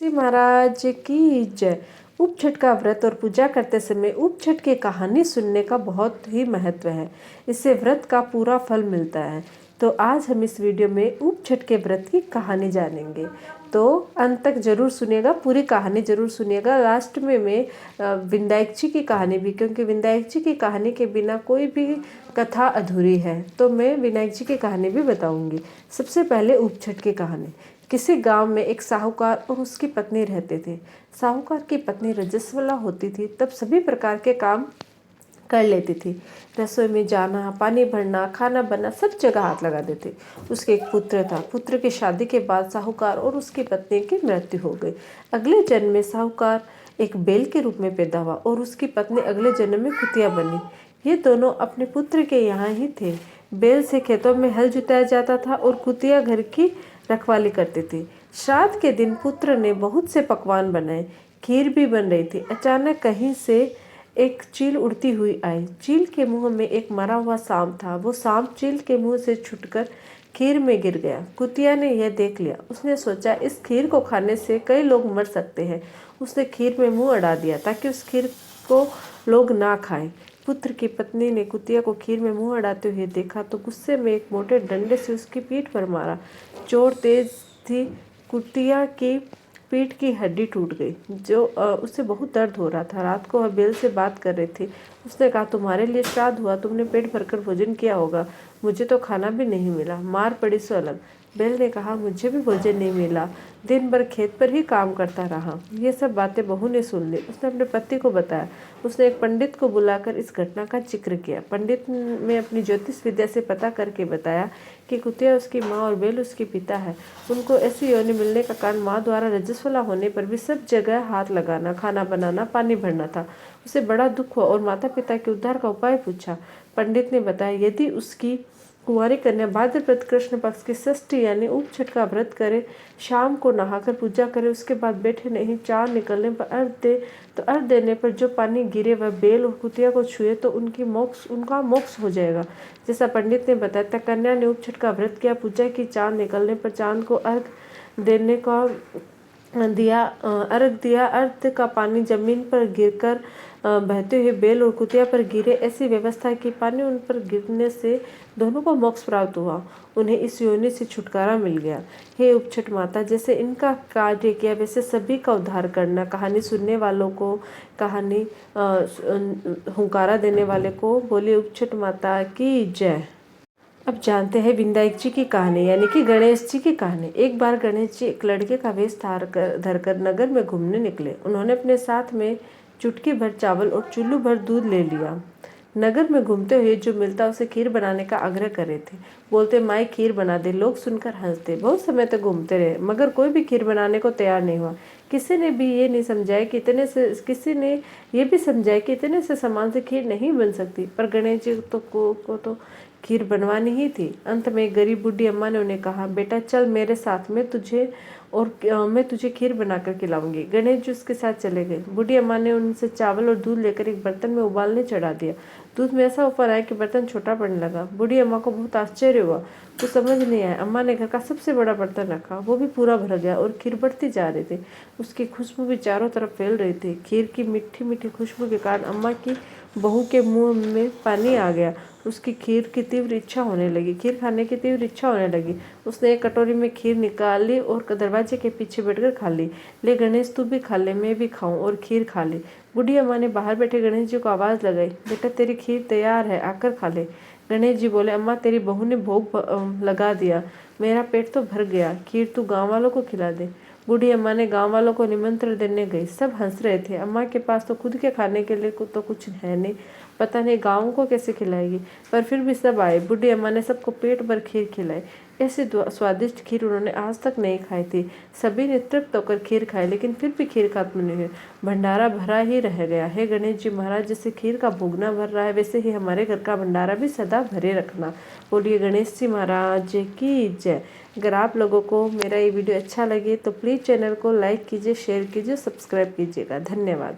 जी महाराज की जय। उपछठ का व्रत और पूजा करते समय उपछठ की कहानी सुनने का बहुत ही महत्व है। इससे व्रत का पूरा फल मिलता है। तो आज हम इस वीडियो में उपछठ के व्रत की कहानी जानेंगे। तो अंत तक जरूर सुनिएगा, पूरी कहानी जरूर सुनिएगा। लास्ट में मैं विंध्याचल की कहानी भी, क्योंकि विंध्याचल की कहानी के बिना कोई भी कथा अधूरी है, तो मैं विंध्याचल की कहानी भी बताऊंगी। सबसे पहले उपछठ की कहानी। किसी गांव में एक साहूकार और उसकी पत्नी रहते थे। साहूकार की पत्नी रजस्वला होती थी, तब सभी प्रकार के काम कर लेती थी। रसोई में जाना, पानी भरना, खाना बनाना, सब जगह हाथ लगा देते। उसके एक पुत्र था। पुत्र की शादी के बाद साहूकार और उसकी पत्नी की मृत्यु हो गई। अगले जन्म में साहूकार एक बैल के रूप में पैदा हुआ और उसकी पत्नी अगले जन्म में कुतिया बनी। ये दोनों अपने पुत्र के यहाँ ही थे। बैल से खेतों में हल जुताया जाता था और कुतिया घर की रखवाली करती थी। श्राद्ध के दिन पुत्र ने बहुत से पकवान बनाए, खीर भी बन रही थी। अचानक कहीं से एक चील उड़ती हुई आई। चील के मुंह में एक मरा हुआ सांप था। वो सांप चील के मुंह से छूटकर खीर में गिर गया। कुतिया ने यह देख लिया। उसने सोचा इस खीर को खाने से कई लोग मर सकते हैं। उसने खीर में मुंह अड़ा दिया ताकि उस खीर को लोग ना खाएं। पुत्र की पत्नी ने कुतिया को खीर में मुंह अड़ाते हुए देखा तो गुस्से में एक मोटे डंडे से उसकी पीठ पर मारा। चोट तेज थी। कुतिया की पीठ की हड्डी टूट गई। उससे बहुत दर्द हो रहा था। रात को वह बैल से बात कर रही थी। उसने कहा, तुम्हारे लिए श्राद्ध हुआ, तुमने पेट भरकर भोजन किया होगा, मुझे तो खाना भी नहीं मिला, मार पड़ी सो अलग। बैल ने कहा, मुझे भी भोजन नहीं मिला, दिन भर खेत पर ही काम करता रहा। ये सब बातें बहू ने सुन ली। उसने अपने पति को बताया। उसने एक पंडित को बुलाकर इस घटना का जिक्र किया। पंडित ने अपनी ज्योतिष विद्या से पता करके बताया कि कुतिया उसकी माँ और बैल उसके पिता है। उनको ऐसी योनि मिलने का कारण माँ द्वारा रजस्वला होने पर भी सब जगह हाथ लगाना, खाना बनाना, पानी भरना था। उसे बड़ा दुख हुआ और माता पिता के उद्धार का उपाय पूछा। पंडित ने बताया, यदि उसकी कुंवारी कन्या भाद्रपद कृष्ण पक्ष की षष्ठी यानी उपछठ का व्रत करे, शाम को नहाकर पूजा करे, उसके बाद बैठे नहीं, चाँद निकलने पर अर्घ दे, तो अर्घ देने पर जो पानी गिरे वह बैल और कुतिया को छुए तो उनका मोक्ष हो जाएगा। जैसा पंडित ने बताया, कन्या ने उपछठ का व्रत किया, पूजा की, चाँद निकलने पर चाँद को अर्घ देने का अर्घ दिया। अर्घ का पानी जमीन पर गिरकर बहते हुए बैल और कुतिया पर गिरे। ऐसी व्यवस्था की, पानी उन पर गिरने से दोनों को मोक्ष प्राप्त हुआ। उन्हें इस योनि से छुटकारा मिल गया। हे उपछठ माता, जैसे इनका कार्य किया वैसे सभी का उद्धार करना। कहानी सुनने वालों को, कहानी हुंकारा देने वाले को बोलिए उपछठ माता की जय। अब जानते हैं विंध्याचल की कहानी यानी कि गणेश जी की कहानी। एक बार गणेश जी एक लड़के का वेश धरकर नगर में घूमने निकले। उन्होंने अपने साथ में चुटकी भर चावल और चुल्लू भर दूध ले लिया। नगर में घूमते हुए जो मिलता उसे खीर बनाने का आग्रह कर रहे थे। बोलते, माई खीर बना दे। लोग सुनकर हंसते। बहुत समय तक घूमते रहे मगर कोई भी खीर बनाने को तैयार नहीं हुआ। किसी ने भी समझाया कि इतने से सामान से खीर नहीं बन सकती, पर गणेश जी को तो खीर बनवानी ही थी। अंत में गरीब बूढ़ी अम्मा ने उन्हें कहा, बेटा चल मेरे साथ में, मैं तुझे खीर बनाकर खिलाऊंगी। गणेश जी उसके साथ चले गए। बूढ़ी अम्मा ने उनसे चावल और दूध लेकर एक बर्तन में उबालने चढ़ा दिया। दूध में ऐसा ऊपर आया कि बर्तन छोटा पड़ने लगा। बूढ़ी अम्मा को बहुत आश्चर्य हुआ, कुछ समझ नहीं आया। अम्मा ने घर का सबसे बड़ा बर्तन रखा, वो भी पूरा भर गया और खीर बढ़ती जा रही थी। उसकी खुशबू भी चारों तरफ फैल रही थी। खीर की मीठी मीठी खुशबू के कारण अम्मा की बहू के मुंह में पानी आ गया। उसकी खीर खाने की तीव्र इच्छा होने लगी। उसने एक कटोरी में खीर निकाली और दरवाजे के पीछे बैठकर खा ली। ले गणेश, तू भी खा ले, मैं भी खाऊं, और खीर खा ली। बूढ़ी अम्मा ने बाहर बैठे गणेश जी को आवाज लगाई, बेटा तेरी खीर तैयार है, आकर खा ले। गणेश जी बोले, अम्मा तेरी बहू ने भोग लगा दिया, मेरा पेट तो भर गया, खीर तू गाँव वालों को खिला दे। बूढ़ी अम्मा ने गांव वालों को निमंत्रण देने गई। सब हंस रहे थे। अम्मा के पास तो खुद के खाने के लिए तो कुछ है नहीं, पता नहीं गाँव को कैसे खिलाएगी, पर फिर भी सब आए। बूढ़ी अम्मा ने सबको पेट भर खीर खिलाई। ऐसी स्वादिष्ट खीर उन्होंने आज तक नहीं खाई थी। सभी ने तृप्त होकर खीर खाई, लेकिन फिर भी खीर खत्म नहीं हुई। भंडारा भरा ही रह गया। हे गणेश जी महाराज, जैसे खीर का भोगना भर रहा है, वैसे ही हमारे घर का भंडारा भी सदा भरे रखना। बोलिए गणेश जी महाराज की जय। अगर आप लोगों को मेरा ये वीडियो अच्छा लगे तो प्लीज़ चैनल को लाइक कीजिए, शेयर कीजिए, सब्सक्राइब कीजिएगा। धन्यवाद।